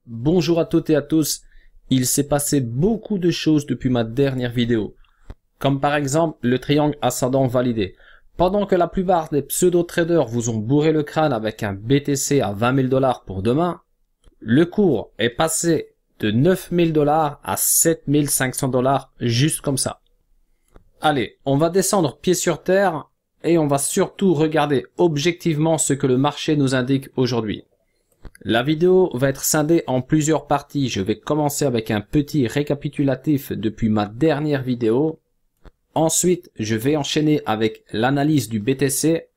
Bonjour à toutes et à tous, il s'est passé beaucoup de choses depuis ma dernière vidéo, comme par exemple le triangle ascendant validé. Pendant que la plupart des pseudo-traders vous ont bourré le crâne avec un BTC à 20 000 $ pour demain, le cours est passé de 9 000 $ à 7 500 $ juste comme ça. Allez, on va descendre pied sur terre et on va surtout regarder objectivement ce que le marché nous indique aujourd'hui. La vidéo va être scindée en plusieurs parties. Je vais commencer avec un petit récapitulatif depuis ma dernière vidéo. Ensuite, je vais enchaîner avec l'analyse du BTC.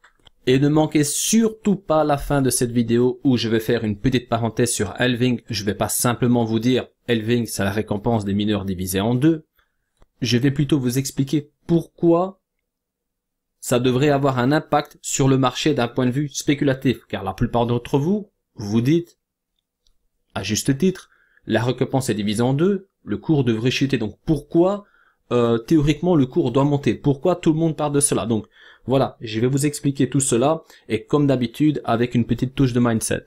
Et ne manquez surtout pas la fin de cette vidéo où je vais faire une petite parenthèse sur halving. Je vais pas simplement vous dire halving, c'est la récompense des mineurs divisée en deux. Je vais plutôt vous expliquer pourquoi ça devrait avoir un impact sur le marché d'un point de vue spéculatif. Car la plupart d'entre vous, vous dites, à juste titre, la récompense est divisée en deux, le cours devrait chuter. Donc pourquoi théoriquement le cours doit monter? Pourquoi tout le monde parle de cela? Donc voilà, je vais vous expliquer tout cela et comme d'habitude avec une petite touche de mindset.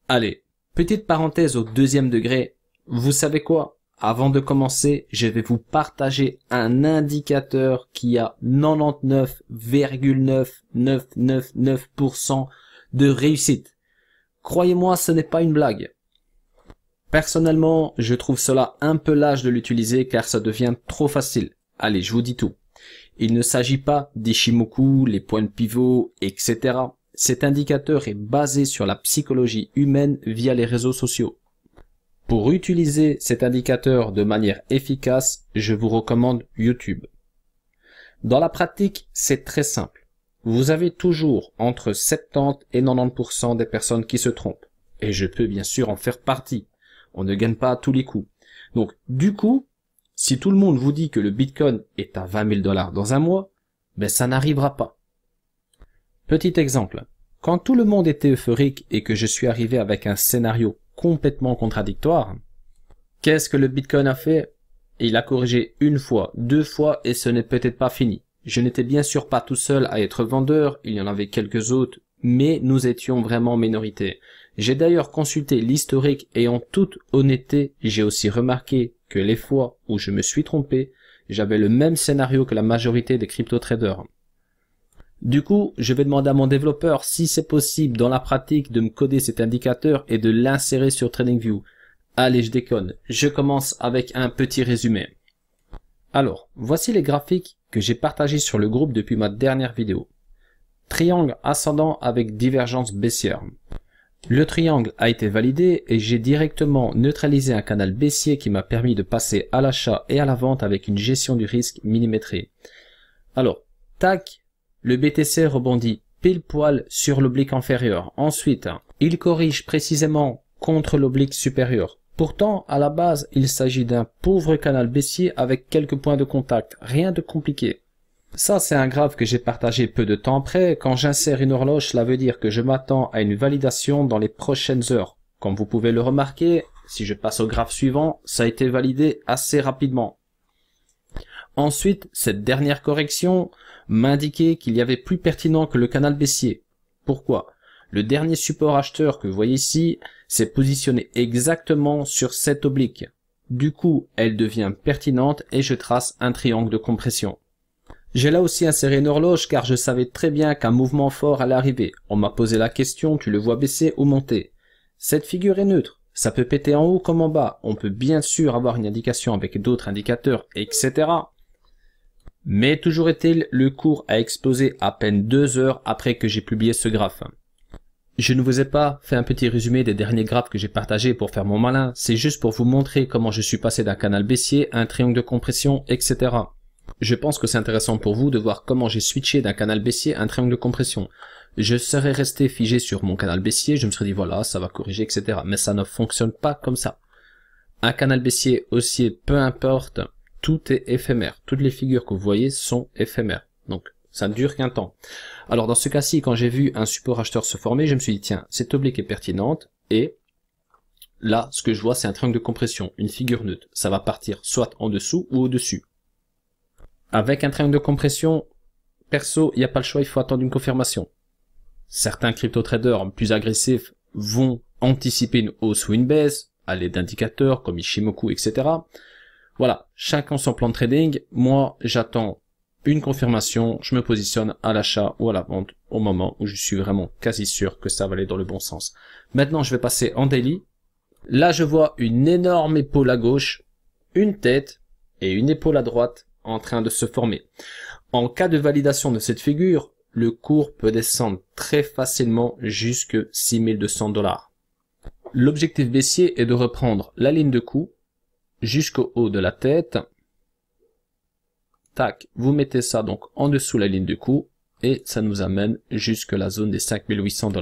Allez, petite parenthèse au deuxième degré. Vous savez quoi? Avant de commencer, je vais vous partager un indicateur qui a 99,9999% de réussite. Croyez-moi, ce n'est pas une blague. Personnellement, je trouve cela un peu lâche de l'utiliser car ça devient trop facile. Allez, je vous dis tout. Il ne s'agit pas d'Ishimoku, les points de pivot, etc. Cet indicateur est basé sur la psychologie humaine via les réseaux sociaux. Pour utiliser cet indicateur de manière efficace, je vous recommande YouTube. Dans la pratique, c'est très simple. Vous avez toujours entre 70 et 90% des personnes qui se trompent. Et je peux bien sûr en faire partie. On ne gagne pas à tous les coups. Donc, du coup, si tout le monde vous dit que le Bitcoin est à 20 000 $ dans un mois, ben ça n'arrivera pas. Petit exemple. Quand tout le monde était euphorique et que je suis arrivé avec un scénario complètement contradictoire, qu'est-ce que le Bitcoin a fait? Il a corrigé une fois, deux fois et ce n'est peut-être pas fini. Je n'étais bien sûr pas tout seul à être vendeur, il y en avait quelques autres, mais nous étions vraiment minorité. J'ai d'ailleurs consulté l'historique et en toute honnêteté, j'ai aussi remarqué que les fois où je me suis trompé, j'avais le même scénario que la majorité des crypto-traders. Du coup, je vais demander à mon développeur si c'est possible dans la pratique de me coder cet indicateur et de l'insérer sur TradingView. Allez, je déconne. Je commence avec un petit résumé. Alors, voici les graphiques que j'ai partagés sur le groupe depuis ma dernière vidéo. Triangle ascendant avec divergence baissière. Le triangle a été validé et j'ai directement neutralisé un canal baissier qui m'a permis de passer à l'achat et à la vente avec une gestion du risque millimétrée. Alors, tac, le BTC rebondit pile poil sur l'oblique inférieur. Ensuite, il corrige précisément contre l'oblique supérieur. Pourtant, à la base, il s'agit d'un pauvre canal baissier avec quelques points de contact, rien de compliqué. Ça, c'est un graphe que j'ai partagé peu de temps après. Quand j'insère une horloge, cela veut dire que je m'attends à une validation dans les prochaines heures. Comme vous pouvez le remarquer, si je passe au graphe suivant, ça a été validé assez rapidement. Ensuite, cette dernière correction m'indiquait qu'il y avait plus pertinent que le canal baissier. Pourquoi? Le dernier support acheteur que vous voyez ici s'est positionné exactement sur cette oblique. Du coup, elle devient pertinente et je trace un triangle de compression. J'ai là aussi inséré une horloge car je savais très bien qu'un mouvement fort allait arriver. On m'a posé la question, tu le vois baisser ou monter? Cette figure est neutre. Ça peut péter en haut comme en bas. On peut bien sûr avoir une indication avec d'autres indicateurs, etc. Mais toujours est-il, le cours a explosé à peine 2 heures après que j'ai publié ce graphe. Je ne vous ai pas fait un petit résumé des derniers graphes que j'ai partagés pour faire mon malin, c'est juste pour vous montrer comment je suis passé d'un canal baissier à un triangle de compression, etc. Je pense que c'est intéressant pour vous de voir comment j'ai switché d'un canal baissier à un triangle de compression. Je serais resté figé sur mon canal baissier, je me serais dit voilà, ça va corriger, etc. Mais ça ne fonctionne pas comme ça. Un canal baissier, haussier, peu importe, tout est éphémère. Toutes les figures que vous voyez sont éphémères. Donc, ça ne dure qu'un temps. Alors, dans ce cas-ci, quand j'ai vu un support acheteur se former, je me suis dit, tiens, cette oblique est pertinente et Là, ce que je vois, c'est un triangle de compression, une figure neutre. Ça va partir soit en dessous ou au-dessus. Avec un triangle de compression, perso, il n'y a pas le choix, il faut attendre une confirmation. Certains crypto-traders plus agressifs vont anticiper une hausse ou une baisse à l'aide d'indicateurs comme Ishimoku, etc. Voilà, chacun son plan de trading. Moi, j'attends une confirmation, je me positionne à l'achat ou à la vente au moment où je suis vraiment quasi sûr que ça va aller dans le bon sens. Maintenant, je vais passer en daily. Là, je vois une énorme épaule à gauche, une tête et une épaule à droite en train de se former. En cas de validation de cette figure, le cours peut descendre très facilement jusque 6200 $. L'objectif baissier est de reprendre la ligne de coup jusqu'au haut de la tête. Tac, vous mettez ça donc en dessous la ligne de coup et ça nous amène jusque la zone des 5800 $.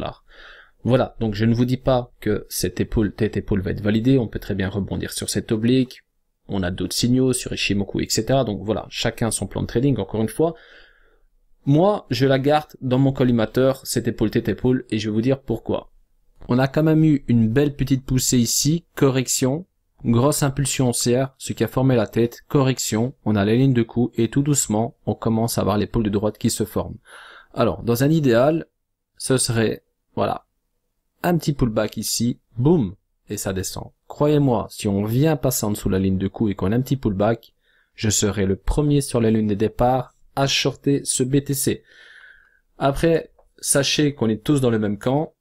Voilà, donc je ne vous dis pas que cette épaule, tête épaule va être validée, on peut très bien rebondir sur cette oblique, on a d'autres signaux sur Ishimoku, etc. Donc voilà, chacun son plan de trading, encore une fois. Moi, je la garde dans mon collimateur, cette épaule, tête épaule, et je vais vous dire pourquoi. On a quand même eu une belle petite poussée ici, correction, grosse impulsion haussière, ce qui a formé la tête, correction, on a la ligne de coup, et tout doucement, on commence à avoir l'épaule de droite qui se forme. Alors, dans un idéal, ce serait, voilà, un petit pullback ici, boum, et ça descend. Croyez-moi, si on vient passer en dessous la ligne de coup et qu'on a un petit pullback, je serai le premier sur la ligne de départ à shorter ce BTC. Après, sachez qu'on est tous dans le même camp.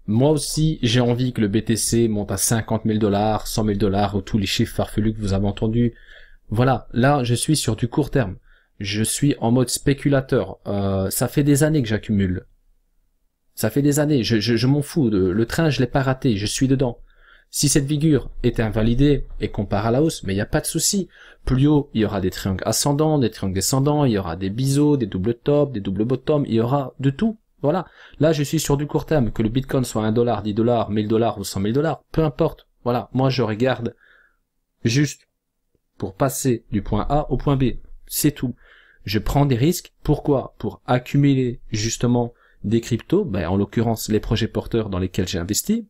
Moi aussi, j'ai envie que le BTC monte à 50 000 $, 100 000 $, ou tous les chiffres farfelus que vous avez entendus. Voilà, là, je suis sur du court terme. Je suis en mode spéculateur. Ça fait des années que j'accumule. Ça fait des années, je m'en fous, le train je l'ai pas raté, je suis dedans. Si cette figure est invalidée et qu'on part à la hausse, mais il n'y a pas de souci. Plus haut, il y aura des triangles ascendants, des triangles descendants, il y aura des biseaux, des doubles tops, des doubles bottoms, il y aura de tout. Voilà. Là, je suis sur du court terme, que le Bitcoin soit 1 $, 10 $, 1000 $ ou 100 000 $, peu importe. Voilà. Moi, je regarde juste pour passer du point A au point B. C'est tout. Je prends des risques. Pourquoi? Pour accumuler, justement, des cryptos, en l'occurrence les projets porteurs dans lesquels j'ai investi.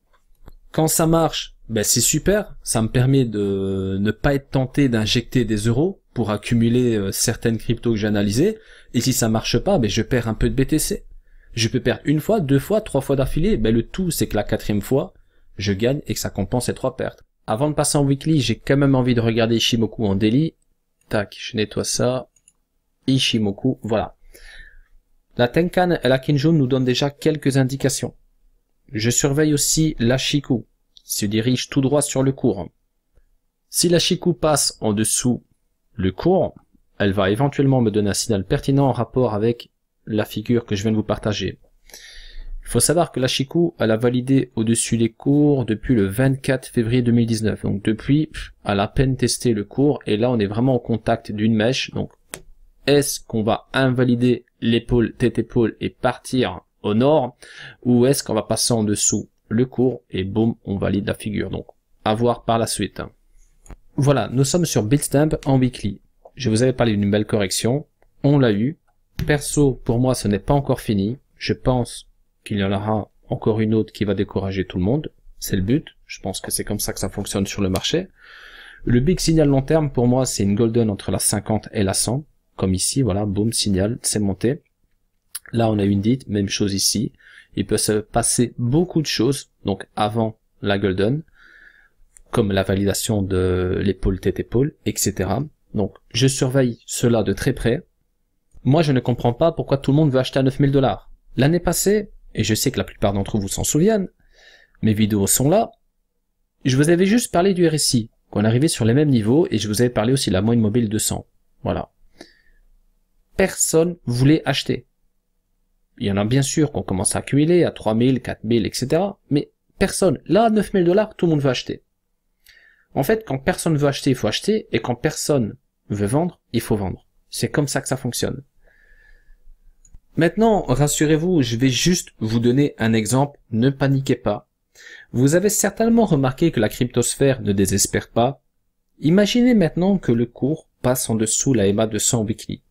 Quand ça marche, c'est super, ça me permet de ne pas être tenté d'injecter des euros pour accumuler certaines cryptos que j'ai analysées, et si ça marche pas, je perds un peu de BTC. Je peux perdre une fois, deux fois, trois fois d'affilée, le tout c'est que la quatrième fois, je gagne et que ça compense ces trois pertes. Avant de passer en weekly, j'ai quand même envie de regarder Ishimoku en daily. Tac, je nettoie ça. Ishimoku, voilà. La Tenkan et la Kinjun nous donnent déjà quelques indications. Je surveille aussi la Chikou, qui se dirige tout droit sur le cours. Si la Chikou passe en dessous le cours, elle va éventuellement me donner un signal pertinent en rapport avec la figure que je viens de vous partager. Il faut savoir que la Chikou, elle a validé au-dessus les cours depuis le 24 février 2019. Donc depuis, elle a à peine testé le cours et là on est vraiment au contact d'une mèche. Donc est-ce qu'on va invalider l'épaule, tête-épaule et partir au nord, ou est-ce qu'on va passer en dessous le cours et boum, on valide la figure. Donc, à voir par la suite. Voilà, nous sommes sur Bitstamp en weekly. Je vous avais parlé d'une belle correction, on l'a eu. Perso, pour moi, ce n'est pas encore fini. Je pense qu'il y en aura encore une autre qui va décourager tout le monde. C'est le but. Je pense que c'est comme ça que ça fonctionne sur le marché. Le big signal long terme, pour moi, c'est une golden entre la 50 et la 100. Comme ici, voilà, boum, signal, c'est monté. Là, on a une dite, même chose ici. Il peut se passer beaucoup de choses, donc avant la golden, comme la validation de l'épaule, tête-épaule, etc. Donc, je surveille cela de très près. Moi, je ne comprends pas pourquoi tout le monde veut acheter à 9 000 $. L'année passée, et je sais que la plupart d'entre vous s'en souviennent, mes vidéos sont là, je vous avais juste parlé du RSI, qu'on arrivait sur les mêmes niveaux, et je vous avais parlé aussi de la moyenne mobile 200. Voilà. Personne voulait acheter. Il y en a bien sûr qu'on commence à accumuler à 3000, 4000, etc. Mais personne. Là, à 9 000 $, tout le monde veut acheter. En fait, quand personne veut acheter, il faut acheter. Et quand personne veut vendre, il faut vendre. C'est comme ça que ça fonctionne. Maintenant, rassurez-vous, je vais juste vous donner un exemple. Ne paniquez pas. Vous avez certainement remarqué que la cryptosphère ne désespère pas. Imaginez maintenant que le cours passe en dessous la EMA 200 weekly.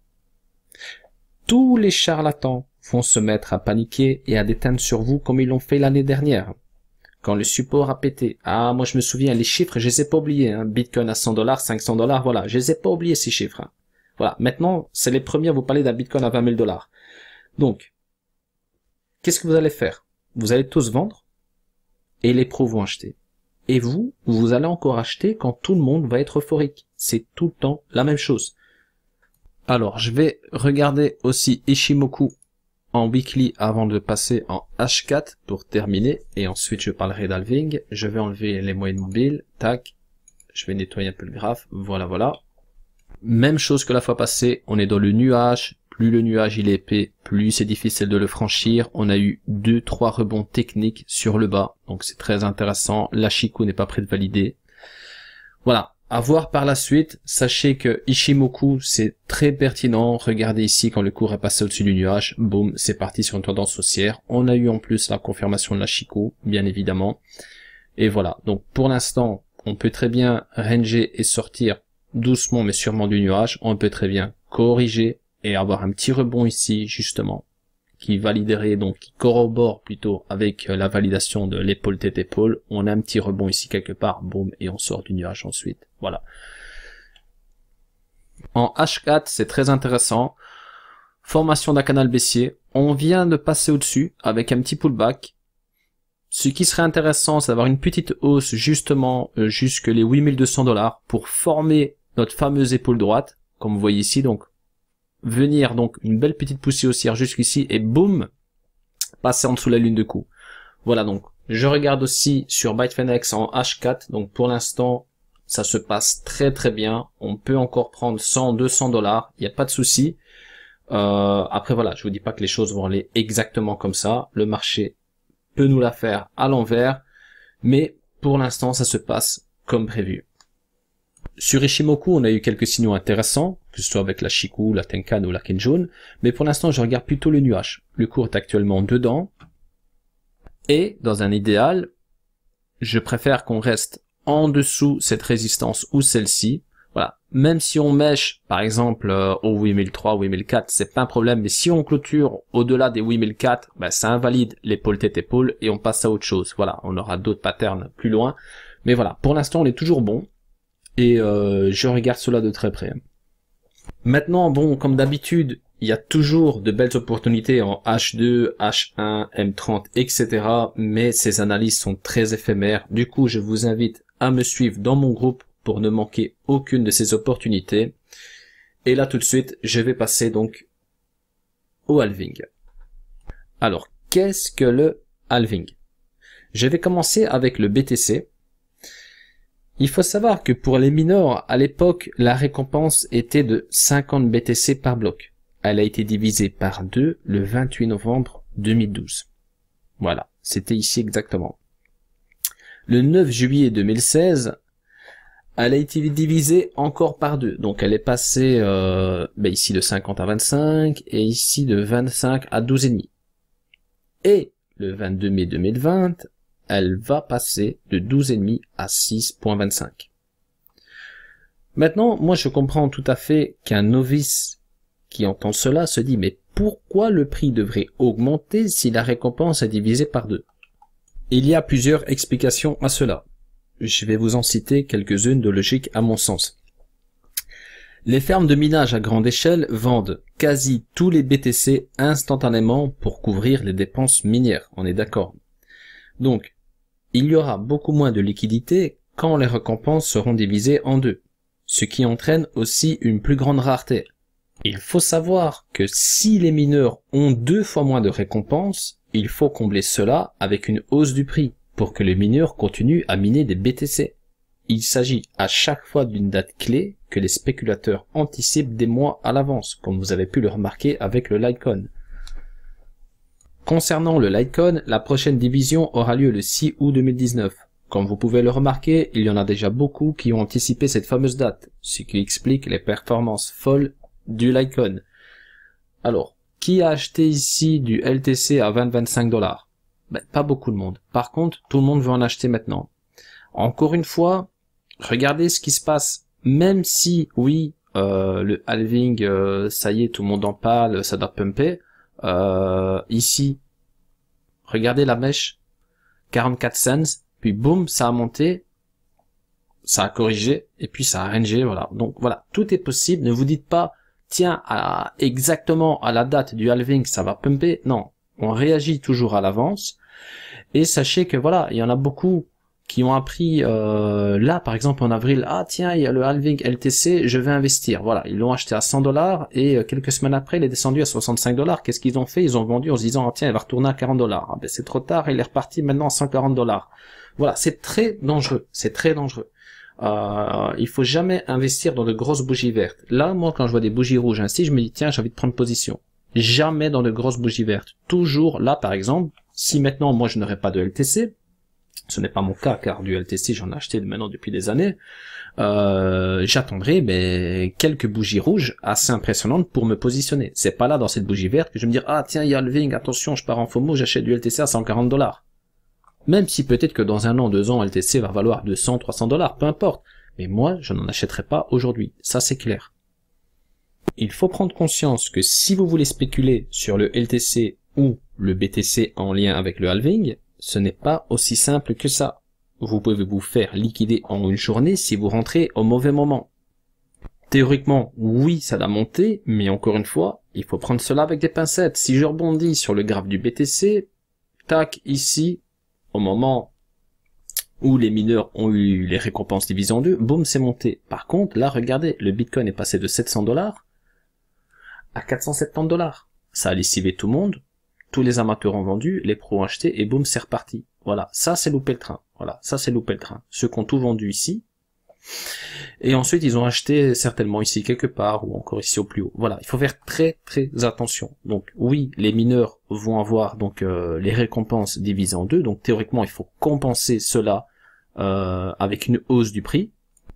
Tous les charlatans vont se mettre à paniquer et à déteindre sur vous comme ils l'ont fait l'année dernière. quand le support a pété. Ah, moi je me souviens, les chiffres, je les ai pas oubliés, hein. Bitcoin à 100 $, 500 $, voilà, je les ai pas oubliés ces chiffres, hein. Voilà, maintenant, c'est les premiers à vous parler d'un Bitcoin à 20 000 $. Donc, qu'est-ce que vous allez faire? Vous allez tous vendre, et les pros vont acheter. Et vous allez encore acheter quand tout le monde va être euphorique. C'est tout le temps la même chose. Alors, je vais regarder aussi Ishimoku en weekly avant de passer en H4 pour terminer. Et ensuite, je parlerai d'halving. Je vais enlever les moyennes mobiles. Tac. Je vais nettoyer un peu le graphe. Voilà, voilà. Même chose que la fois passée. On est dans le nuage. Plus le nuage il est épais, plus c'est difficile de le franchir. On a eu 2-3 rebonds techniques sur le bas. Donc c'est très intéressant. L'Ashiku n'est pas prêt de valider. Voilà. À voir par la suite, sachez que Ishimoku, c'est très pertinent. Regardez ici quand le cours est passé au-dessus du nuage, boum, c'est parti sur une tendance haussière. On a eu en plus la confirmation de l'Ashiku, bien évidemment. Et voilà, donc pour l'instant, on peut très bien ranger et sortir doucement mais sûrement du nuage. On peut très bien corriger et avoir un petit rebond ici, justement, qui validerait, donc qui corrobore plutôt avec la validation de l'épaule tête épaule. On a un petit rebond ici quelque part, boum, et on sort du nuage ensuite. Voilà. En H4, c'est très intéressant. Formation d'un canal baissier. On vient de passer au-dessus avec un petit pullback. Ce qui serait intéressant, c'est d'avoir une petite hausse justement jusque les 8200 $ pour former notre fameuse épaule droite, comme vous voyez ici. Donc venir donc une belle petite poussée haussière jusqu'ici et boum, passer en dessous la ligne de coup. Voilà, donc je regarde aussi sur Bitfinex en H4, donc pour l'instant ça se passe très très bien. On peut encore prendre 100-200 $, il n'y a pas de souci. Après voilà, je vous dis pas que les choses vont aller exactement comme ça, le marché peut nous la faire à l'envers, mais pour l'instant ça se passe comme prévu. Sur Ishimoku, on a eu quelques signaux intéressants, que ce soit avec la Shiku, la Tenkan ou la Kenjun, mais pour l'instant, je regarde plutôt le nuage. Le cours est actuellement dedans, et dans un idéal, je préfère qu'on reste en dessous cette résistance ou celle-ci. Voilà. Même si on mèche, par exemple, au 8003, 8004, c'est pas un problème, mais si on clôture au-delà des 8004, ben, ça invalide l'épaule tête épaule et on passe à autre chose. Voilà. On aura d'autres patterns plus loin. Mais voilà. Pour l'instant, on est toujours bon. Et je regarde cela de très près. Maintenant, bon, comme d'habitude, il y a toujours de belles opportunités en H2, H1, M30, etc. Mais ces analyses sont très éphémères. Du coup, je vous invite à me suivre dans mon groupe pour ne manquer aucune de ces opportunités. Et là, tout de suite, je vais passer donc au halving. Alors, qu'est-ce que le halving? Je vais commencer avec le BTC. Il faut savoir que pour les mineurs, à l'époque, la récompense était de 50 BTC par bloc. Elle a été divisée par 2 le 28 novembre 2012. Voilà, c'était ici exactement. Le 9 juillet 2016, elle a été divisée encore par 2. Donc elle est passée ici de 50 à 25 et ici de 25 à 12,5. Et le 22 mai 2020, elle va passer de 12,5 à 6,25. Maintenant, moi je comprends tout à fait qu'un novice qui entend cela se dit mais pourquoi le prix devrait augmenter si la récompense est divisée par 2? Il y a plusieurs explications à cela. Je vais vous en citer quelques-unes de logique à mon sens. Les fermes de minage à grande échelle vendent quasi tous les BTC instantanément pour couvrir les dépenses minières, on est d'accord. Donc, il y aura beaucoup moins de liquidités quand les récompenses seront divisées en 2, ce qui entraîne aussi une plus grande rareté. Il faut savoir que si les mineurs ont 2 fois moins de récompenses, il faut combler cela avec une hausse du prix pour que les mineurs continuent à miner des BTC. Il s'agit à chaque fois d'une date clé que les spéculateurs anticipent des mois à l'avance, comme vous avez pu le remarquer avec le Litecoin. Concernant le Litecoin, la prochaine division aura lieu le 6 août 2019. Comme vous pouvez le remarquer, il y en a déjà beaucoup qui ont anticipé cette fameuse date, ce qui explique les performances folles du Litecoin. Alors, qui a acheté ici du LTC à 20-25 $? Ben, pas beaucoup de monde. Par contre, tout le monde veut en acheter maintenant. Encore une fois, regardez ce qui se passe. Même si, oui, le halving, ça y est, tout le monde en parle, ça doit pumper. Ici, regardez la mèche. 44 cents, puis boum, ça a monté, ça a corrigé, et puis ça a rangé, voilà. Donc voilà, tout est possible. Ne vous dites pas, tiens, exactement à la date du halving, ça va pumper. Non, on réagit toujours à l'avance. Et sachez que voilà, il y en a beaucoup qui ont appris, là par exemple en avril, ah tiens, il y a le halving LTC, je vais investir. Voilà, ils l'ont acheté à 100 $ et quelques semaines après, il est descendu à 65 $. Qu'est-ce qu'ils ont fait? Ils ont vendu en se disant, ah tiens, il va retourner à 40 $. Ah ben c'est trop tard, il est reparti maintenant à 140 $. Voilà, c'est très dangereux, c'est très dangereux. Il faut jamais investir dans de grosses bougies vertes. Là, moi, quand je vois des bougies rouges ainsi, je me dis, tiens, j'ai envie de prendre position. Jamais dans de grosses bougies vertes. Toujours là, par exemple, si maintenant, moi, je n'aurais pas de LTC, ce n'est pas mon cas, car du LTC, j'en ai acheté maintenant depuis des années, j'attendrai quelques bougies rouges assez impressionnantes pour me positionner. C'est pas là, dans cette bougie verte, que je vais me dire, ah tiens, il y a le halving, attention, je pars en FOMO, j'achète du LTC à 140 $. Même si peut-être que dans 1 an, 2 ans, LTC va valoir 200, 300 $, peu importe. Mais moi, je n'en achèterai pas aujourd'hui. Ça, c'est clair. Il faut prendre conscience que si vous voulez spéculer sur le LTC ou le BTC en lien avec le halving, ce n'est pas aussi simple que ça. Vous pouvez vous faire liquider en une journée si vous rentrez au mauvais moment. Théoriquement, oui, ça doit monter, mais encore une fois, il faut prendre cela avec des pincettes. Si je rebondis sur le graphe du BTC, tac, ici, au moment où les mineurs ont eu les récompenses divisées en deux, boum, c'est monté. Par contre, là, regardez, le Bitcoin est passé de 700 $ à 470 $. Ça a lessivé tout le monde, tous les amateurs ont vendu, les pros ont acheté, et boum, c'est reparti. Voilà, ça c'est loupé le train. Voilà, ça c'est loupé le train. Ceux qui ont tout vendu ici, et ensuite ils ont acheté certainement ici quelque part, ou encore ici au plus haut. Voilà, il faut faire très très attention. Donc oui, les mineurs vont avoir donc les récompenses divisées en deux, donc théoriquement il faut compenser cela avec une hausse du prix.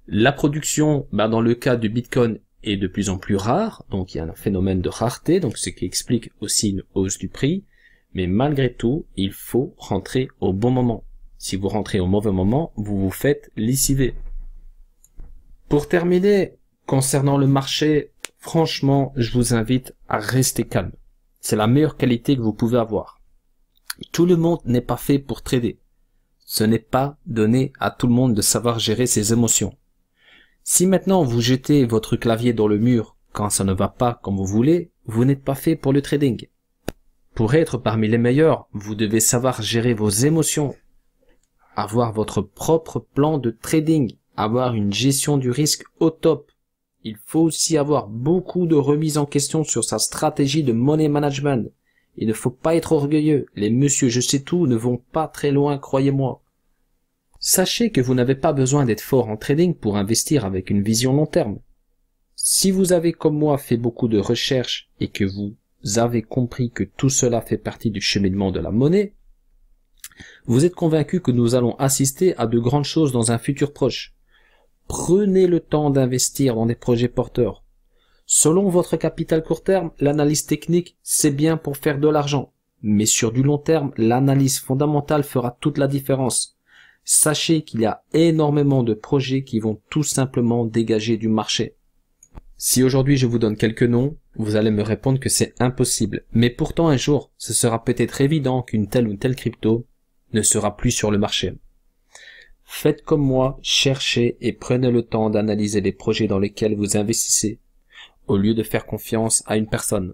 La production, dans le cas du Bitcoin, est de plus en plus rare, donc il y a un phénomène de rareté, donc ce qui explique aussi une hausse du prix, mais malgré tout, il faut rentrer au bon moment. Si vous rentrez au mauvais moment, vous vous faites lessiver. Pour terminer, concernant le marché, franchement, je vous invite à rester calme. C'est la meilleure qualité que vous pouvez avoir. Tout le monde n'est pas fait pour trader. Ce n'est pas donné à tout le monde de savoir gérer ses émotions. Si maintenant vous jetez votre clavier dans le mur quand ça ne va pas comme vous voulez, vous n'êtes pas fait pour le trading. Pour être parmi les meilleurs, vous devez savoir gérer vos émotions, avoir votre propre plan de trading, avoir une gestion du risque au top. Il faut aussi avoir beaucoup de remises en question sur sa stratégie de money management. Il ne faut pas être orgueilleux. Les messieurs je sais tout ne vont pas très loin, croyez-moi. Sachez que vous n'avez pas besoin d'être fort en trading pour investir avec une vision long terme. Si vous avez comme moi fait beaucoup de recherches et que vous avez compris que tout cela fait partie du cheminement de la monnaie, vous êtes convaincu que nous allons assister à de grandes choses dans un futur proche. Prenez le temps d'investir dans des projets porteurs. Selon votre capital court terme, l'analyse technique, c'est bien pour faire de l'argent. Mais sur du long terme, l'analyse fondamentale fera toute la différence. Sachez qu'il y a énormément de projets qui vont tout simplement dégager du marché. Si aujourd'hui je vous donne quelques noms, vous allez me répondre que c'est impossible. Mais pourtant un jour, ce sera peut-être évident qu'une telle ou telle crypto ne sera plus sur le marché. Faites comme moi, cherchez et prenez le temps d'analyser les projets dans lesquels vous investissez, au lieu de faire confiance à une personne.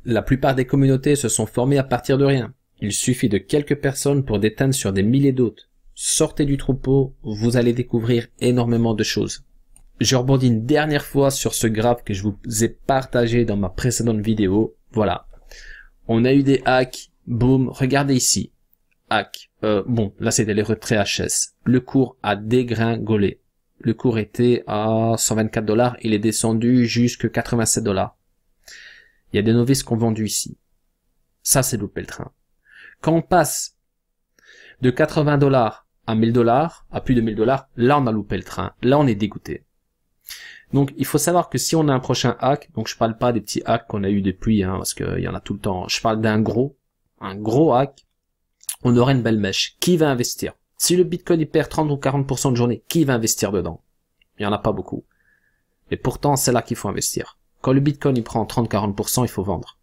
La plupart des communautés se sont formées à partir de rien. Il suffit de quelques personnes pour déteindre sur des milliers d'autres. Sortez du troupeau, vous allez découvrir énormément de choses. Je rebondis une dernière fois sur ce graphe que je vous ai partagé dans ma précédente vidéo. Voilà. On a eu des hacks. Boum. Regardez ici. Hack. Bon, là c'était les retraits HS. Le cours a dégringolé. Le cours était à 124 $. Il est descendu jusqu'à 87 $. Il y a des novices qui ont vendu ici. Ça, c'est loupé le train. Quand on passe de 80 $ à 1000 $, à plus de 1000 $, là on a loupé le train. Là on est dégoûté. Donc il faut savoir que si on a un prochain hack, donc je parle pas des petits hacks qu'on a eu depuis, parce qu'il y en a tout le temps, je parle d'un gros hack, on aura une belle mèche. Qui va investir? Si le Bitcoin il perd 30 ou 40% de journée, qui va investir dedans? Il y en a pas beaucoup. Et pourtant c'est là qu'il faut investir. Quand le Bitcoin il prend 30-40%, il faut vendre.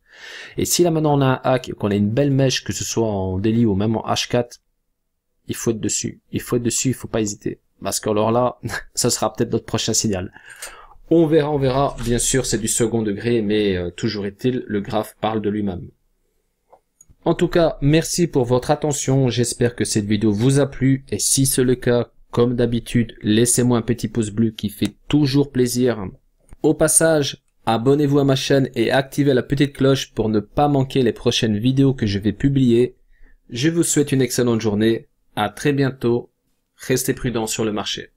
Et si là maintenant on a un hack et qu'on a une belle mèche, que ce soit en daily ou même en H4, il faut être dessus. Il faut être dessus, il faut pas hésiter. Parce que alors là, ça sera peut-être notre prochain signal. On verra. Bien sûr, c'est du second degré, mais toujours est-il, le graphe parle de lui-même. En tout cas, merci pour votre attention. J'espère que cette vidéo vous a plu. Et si c'est le cas, comme d'habitude, laissez-moi un petit pouce bleu qui fait toujours plaisir. Au passage, abonnez-vous à ma chaîne et activez la petite cloche pour ne pas manquer les prochaines vidéos que je vais publier. Je vous souhaite une excellente journée. À très bientôt. Restez prudents sur le marché.